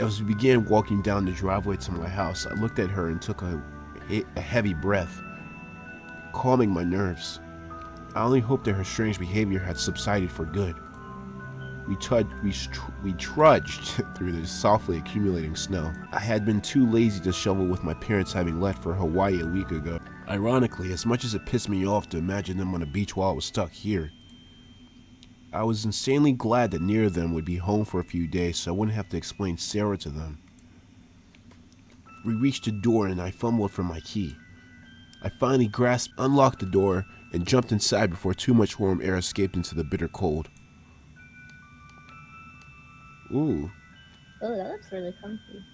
As we began walking down the driveway to my house, I looked at her and took a heavy breath, calming my nerves. I only hoped that her strange behavior had subsided for good. We trudged through the softly accumulating snow. I had been too lazy to shovel, with my parents having left for Hawaii a week ago. Ironically, as much as it pissed me off to imagine them on a beach while I was stuck here, I was insanely glad that neither of them would be home for a few days so I wouldn't have to explain Sarah to them. We reached the door and I fumbled for my key. I finally unlocked the door, and jumped inside before too much warm air escaped into the bitter cold. Ooh. Oh, that looks really comfy.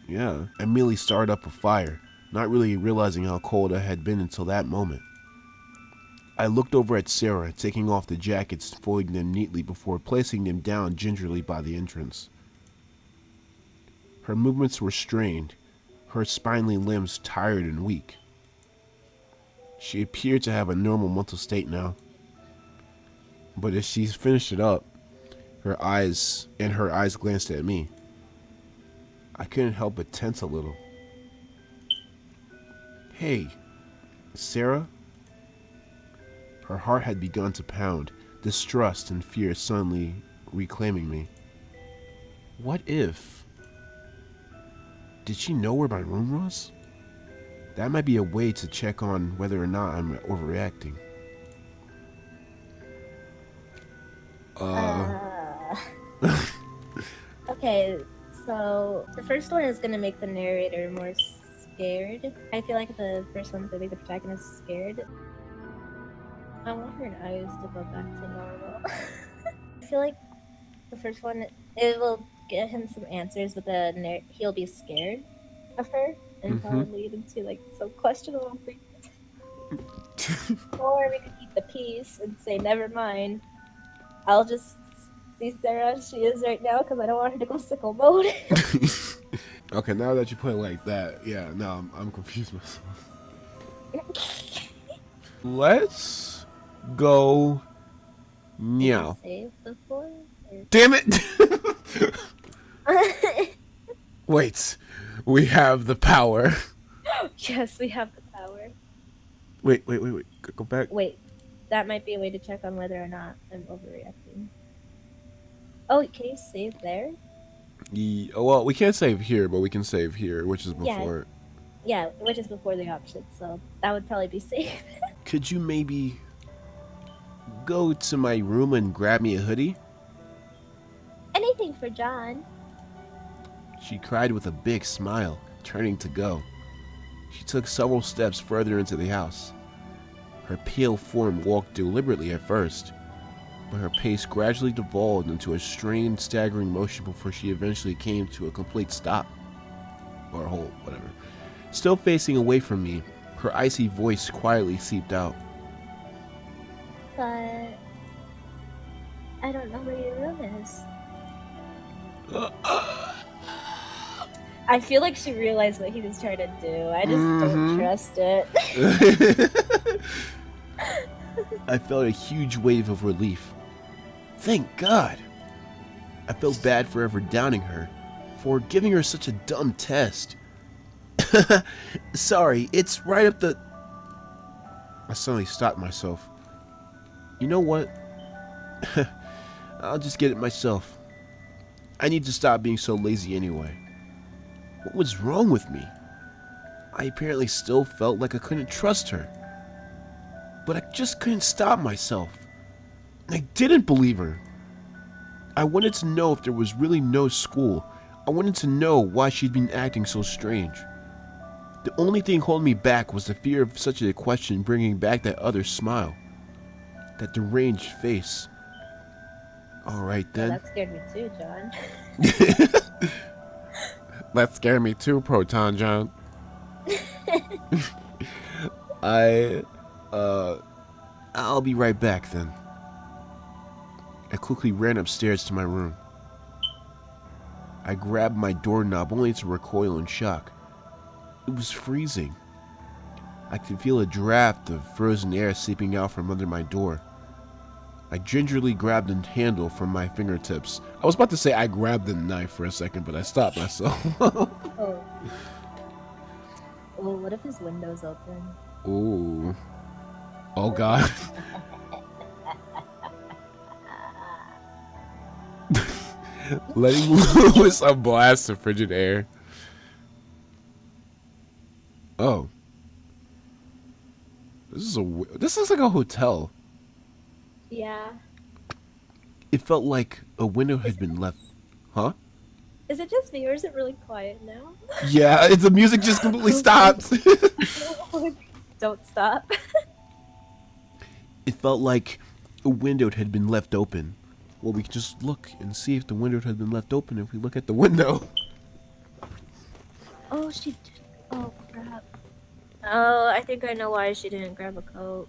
Yeah. I immediately started up a fire, not really realizing how cold I had been until that moment. I looked over at Sarah, taking off the jackets, folding them neatly before placing them down gingerly by the entrance. Her movements were strained, her spindly limbs tired and weak. She appeared to have a normal mental state now. But as she finished it up, her eyes glanced at me. I couldn't help but tense a little. Hey, Sarah? Her heart had begun to pound, distrust and fear suddenly reclaiming me. What if? Did she know where my room was? That might be a way to check on whether or not I'm overreacting. Okay, so the first one is gonna make the narrator more scared. I feel like the first one's gonna make the protagonist scared. I want her eyes to go back to normal. I feel like the first one, it will get him some answers, but he'll be scared of her, and probably lead into like some questionable things. Or we could keep the peace and say, never mind. I'll just see Sarah as she is right now because I don't want her to go sickle mode. Okay, now that you put it like that, yeah, no, I'm confused myself. Let's go now. Save before? Damn it! Wait, we have the power. Yes, we have the power. Wait. Go back. Wait, that might be a way to check on whether or not I'm overreacting. Oh, can you save there? Well, we can't save here, but we can save here, which is before. Yeah, which is before the option, so that would probably be safe. Could you maybe go to my room and grab me a hoodie? Anything for John. She cried with a big smile, turning to go. She took several steps further into the house. Her pale form walked deliberately at first, but her pace gradually devolved into a strained, staggering motion before she eventually came to a complete stop. Or halt, whatever. Still facing away from me, her icy voice quietly seeped out. But I don't know where your room is. I feel like she realized what he was trying to do. I just don't trust it. I felt a huge wave of relief. Thank God. I felt bad for ever doubting her, for giving her such a dumb test. Sorry, it's right up the... I suddenly stopped myself. You know what? I'll just get it myself. I need to stop being so lazy anyway. What was wrong with me? I apparently still felt like I couldn't trust her. But I just couldn't stop myself. I didn't believe her. I wanted to know if there was really no school. I wanted to know why she'd been acting so strange. The only thing holding me back was the fear of such a question bringing back that other smile. That deranged face. Alright then. Well, that scared me too, John. That scared me too, Proton John. I'll be right back then. I quickly ran upstairs to my room. I grabbed my doorknob only to recoil in shock. It was freezing. I could feel a draft of frozen air seeping out from under my door. I gingerly grabbed the handle from my fingertips. I was about to say I grabbed the knife for a second, but I stopped myself. Oh. Well, what if his window's open? Ooh. Oh, God. Letting loose a blast of frigid air. Oh. This looks like a hotel. Yeah. It felt like a window had been left. Huh? Is it just me or is it really quiet now? Yeah, the music just completely stopped. Don't stop. It felt like a window had been left open. Well, we could just look and see if the window had been left open if we look at the window. Oh, she did. Oh, crap. Oh, I think I know why she didn't grab a coat.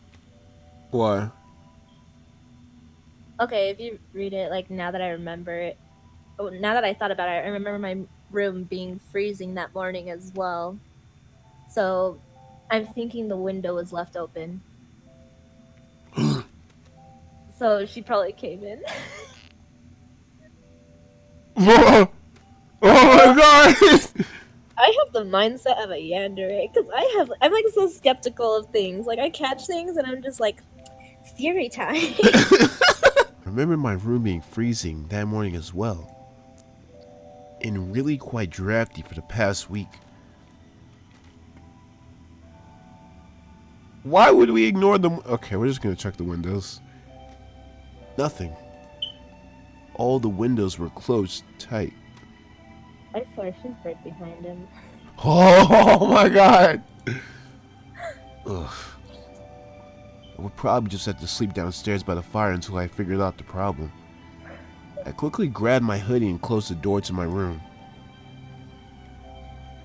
Why? Okay, if you read it, like, now that I remember it. Oh, now that I thought about it, I remember my room being freezing that morning as well. So, I'm thinking the window was left open. So, she probably came in. Oh my God! I have the mindset of a Yandere, because I'm like so skeptical of things. Like, I catch things and I'm just like, theory time. I remember my room being freezing that morning as well. And really quite drafty for the past week. Why would we ignore them? Okay, we're just gonna check the windows. Nothing. All the windows were closed tight. I swear she's right behind him. Oh my God! Ugh. I would probably just have to sleep downstairs by the fire until I figured out the problem. I quickly grabbed my hoodie and closed the door to my room.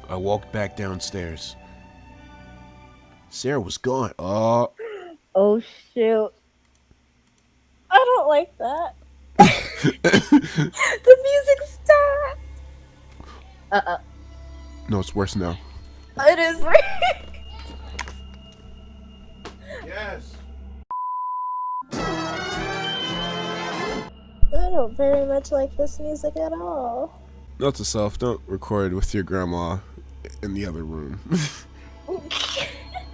I walked back downstairs. Sarah was gone. Oh shoot. I don't like that. The music stopped. No, it's worse now. It is right. Yes. I don't very much like this music at all. Note to self, don't record with your grandma in the other room.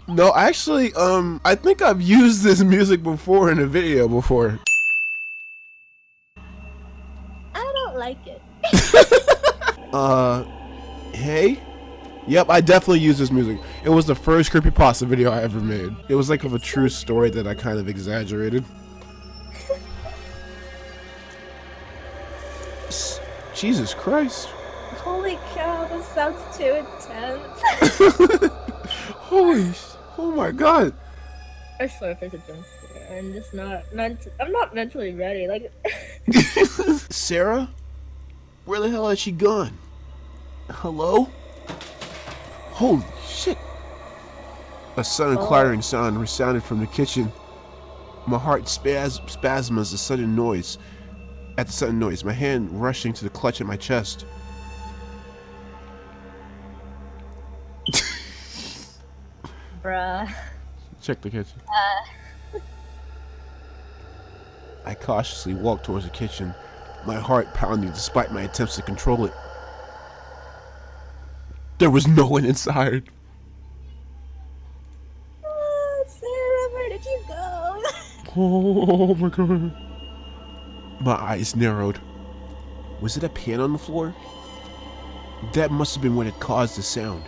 No, actually, I think I've used this music before in a video before. I don't like it. Hey? Yep, I definitely used this music. It was the first Creepypasta video I ever made. It was like of a true story that I kind of exaggerated. Jesus Christ. Holy cow, this sounds too intense. Oh my God. I swear if it's a jump scare, I'm just I'm not mentally ready. Like, Sarah? Where the hell has she gone? Hello? Holy shit. A sudden clattering sound resounded from the kitchen. My heart spasmed as at the sudden noise, my hand rushing to the clutch at my chest. bruh. Check the kitchen. I cautiously walked towards the kitchen, my heart pounding despite my attempts to control it. There was no one inside. Sarah, where did you go? Oh my God. My eyes narrowed. Was it a pan on the floor? That must have been what had caused the sound.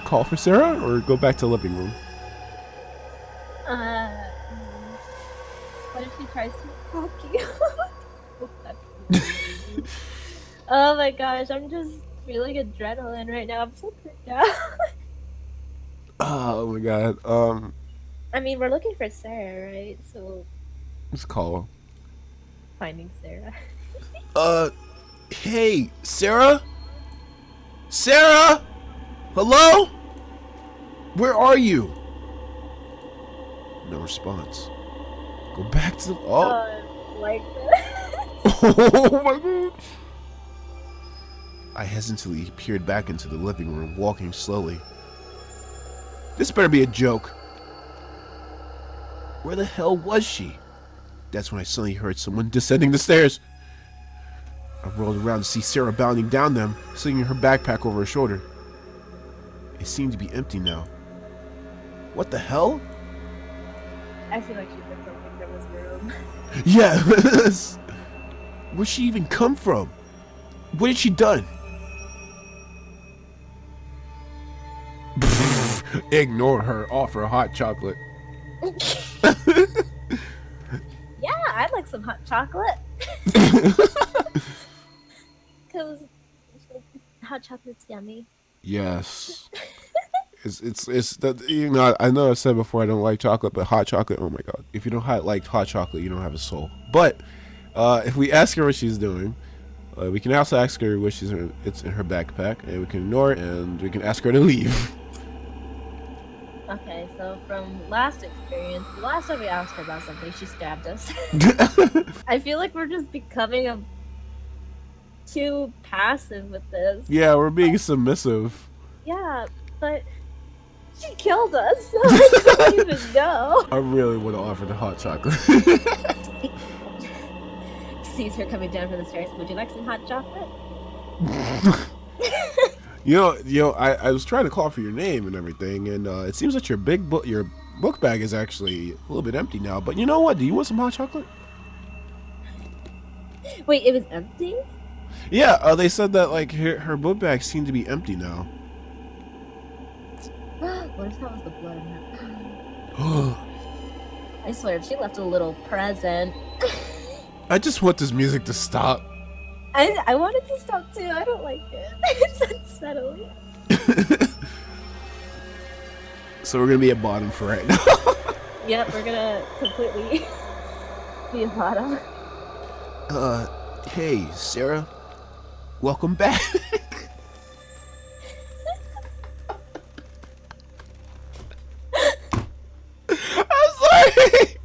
Call for Sarah or go back to the living room? What if she tries to fuck you? Oh my gosh, I'm just feeling adrenaline right now. I'm so freaked out. Oh my God. I mean, we're looking for Sarah, right? So, let's call her. finding Sarah. Hey, Sarah? Sarah? Hello? Where are you? No response. Go back to the... Like this. Oh my God. I hesitantly peered back into the living room, walking slowly. This better be a joke. Where the hell was she? That's when I suddenly heard someone descending the stairs. I rolled around to see Sarah bounding down them, slinging her backpack over her shoulder. It seemed to be empty now. What the hell? I feel like she took something from his room. Yeah. Where'd she even come from? What had she done? Ignore her. Offer hot chocolate. Yeah, I'd like some hot chocolate. Because hot chocolate's yummy. Yes. It's that, you know, I know I said before I don't like chocolate, but hot chocolate, oh my god. If you don't like hot chocolate, you don't have a soul. But if we ask her what she's doing, we can also ask her what it's in her backpack, and we can ignore it, and we can ask her to leave. Okay, so from last experience, the last time we asked her about something, she stabbed us. I feel like we're just becoming too passive with this. Yeah, we're being submissive. Yeah, but she killed us, so I don't even know. I really want to offer the hot chocolate. Sees her coming down from the stairs. Would you like some hot chocolate? You know, I was trying to call for your name and everything, and it seems that your book bag is actually a little bit empty now. But you know what? Do you want some hot chocolate? Wait, it was empty? Yeah, they said that like her book bag seemed to be empty now. What if that was the blood in that? I swear, if she left a little present. I just want this music to stop. I want it to stop too. I don't like it. It's unsettling. So we're gonna be at bottom for right now. Yep, we're gonna completely be at bottom. Hey, Sarah. Welcome back. I'm sorry.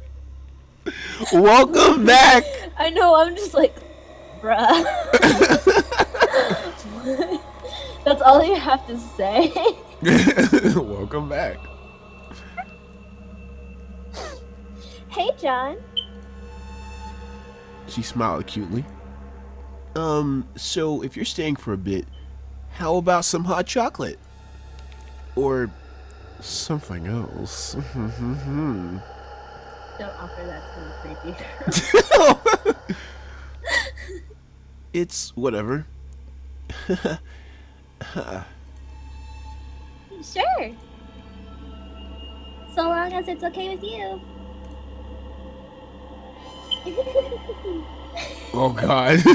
Welcome back. I know, I'm just like, bruh. That's all you have to say. Welcome back. Hey, John. She smiled cutely. So if you're staying for a bit, how about some hot chocolate? Or something else? Don't offer that to the creepy. It's whatever. Sure. So long as it's okay with you. Oh god. Do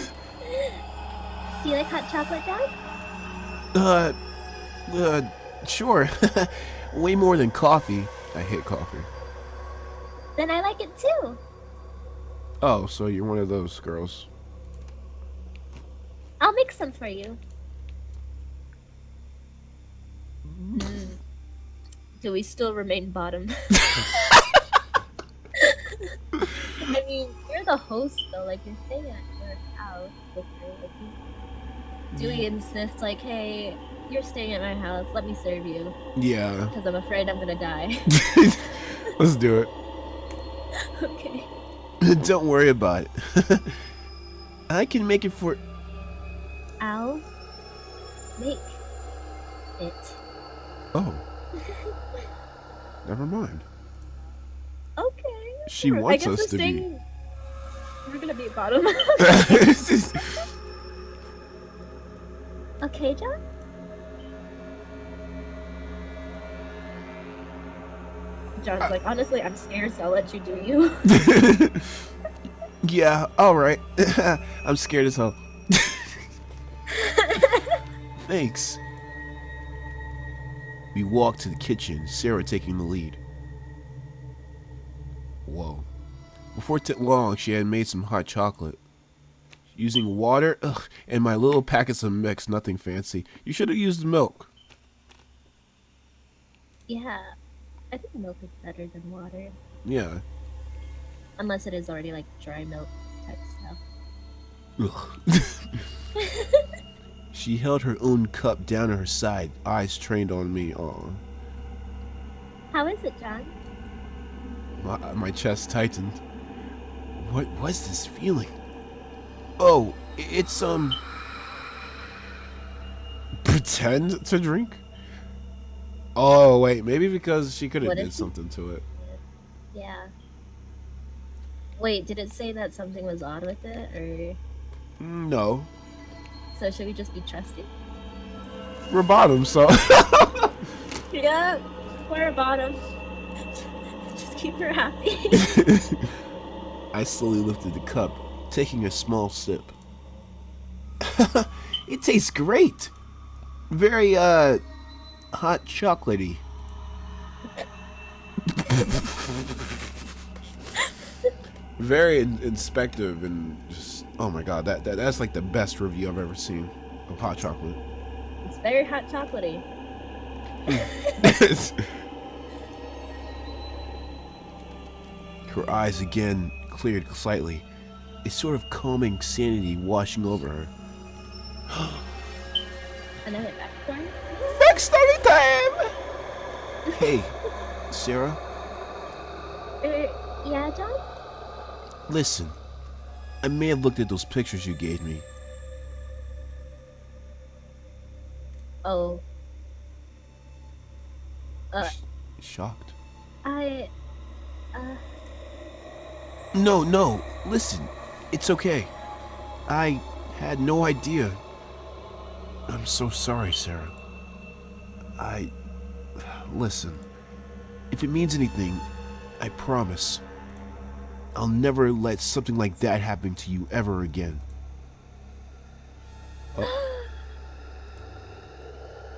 you like hot chocolate, John? Sure. Way more than coffee. I hate coffee. Then I like it too. Oh, so you're one of those girls. I'll make some for you. Do we still remain bottom? I mean, you're the host though, like you're staying at your house with her. Like, do we insist like, hey, you're staying at my house, let me serve you? Yeah. Because I'm afraid I'm gonna die. Let's do it. Okay. Don't worry about it. I can make it for... I'll make it. Oh. Never mind. Okay. She sure. wants I guess us to be... We're gonna be at bottom. Okay, John? John's like, honestly, I'm scared, so I'll let you do you. Yeah, alright. I'm scared as hell. Thanks. We walked to the kitchen, Sarah taking the lead. Whoa. Before long, she had made some hot chocolate. Using water and my little packets of mix, nothing fancy. You should have used milk. Yeah, I think milk is better than water. Yeah. Unless it is already like dry milk type stuff. Ugh. She held her own cup down at her side, eyes trained on me. Aw. How is it, John? My chest tightened. What was this feeling? Oh, it's pretend to drink? Oh wait, maybe because she could have What did if he? something to it. Yeah. Wait, did it say that something was odd with it, or No. so should we just be trusting? We're bottom, so Yeah, we're bottom. Just keep her happy. I slowly lifted the cup, taking a small sip. It tastes great. Very hot chocolatey. Very inspective and just oh my god, that's like the best review I've ever seen of hot chocolate. It's very hot chocolatey. Her eyes again cleared slightly, a sort of calming sanity washing over her. Another backstory? Backstory time! Hey, Sarah, Yeah, John? listen. I may have looked at those pictures you gave me. Oh. Shocked? I, No, listen. It's okay. I had no idea. I'm so sorry, Sarah. Listen. If it means anything, I promise. I'll never let something like that happen to you ever again.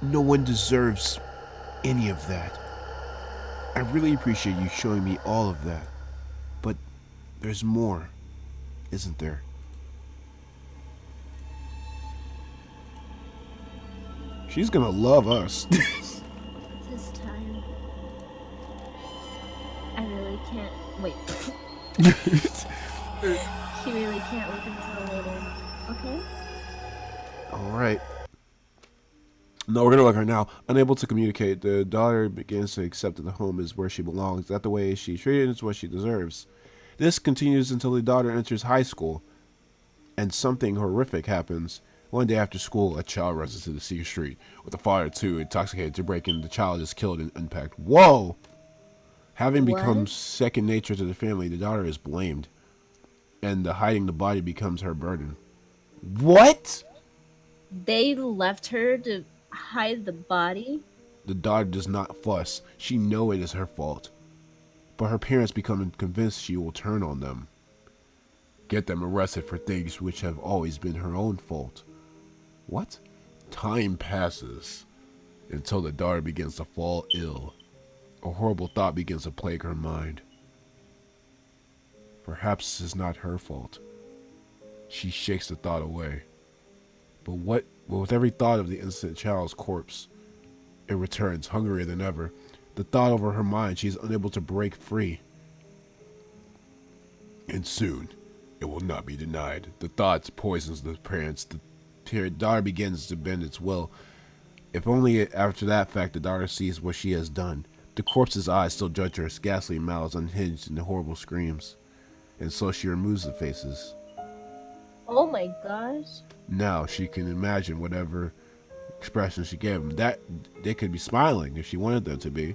No one deserves any of that. I really appreciate you showing me all of that. But there's more, isn't there? She's gonna love us. this time. I really can't. Wait. She really can't wait until later. Okay? Alright. No, we're gonna look at her now. Unable to communicate, the daughter begins to accept that the home is where she belongs. That the way she's treated is what she deserves. This continues until the daughter enters high school, and something horrific happens. One day after school, a child runs into the secret street, with the father too intoxicated to break in. The child is killed and unpacked. Whoa! Having become What? second nature to the family, the daughter is blamed, and the hiding the body becomes her burden. What? They left her to hide the body? The daughter does not fuss. She knows it is her fault. But her parents become convinced she will turn on them. Get them arrested for things which have always been her own fault. What? Time passes until the daughter begins to fall ill. A horrible thought begins to plague her mind. Perhaps this is not her fault. She shakes the thought away. But with every thought of the innocent child's corpse, it returns, hungrier than ever. The thought over her mind, she is unable to break free. And soon, it will not be denied. The thought poisons the parents. The daughter begins to bend its will. If only after that fact the daughter sees what she has done. The corpse's eyes still judge her, ghastly mouths unhinged in the horrible screams. And so she removes the faces. Oh my gosh. Now she can imagine whatever expression she gave them. That they could be smiling if she wanted them to be.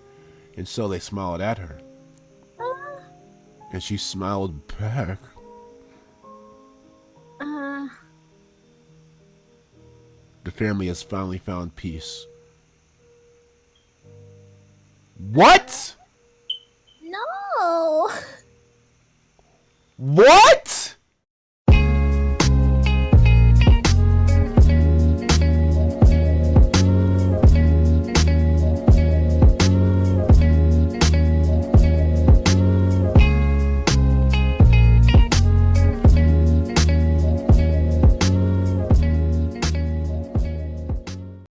And so they smiled at her. And she smiled back. The family has finally found peace. What? No. What?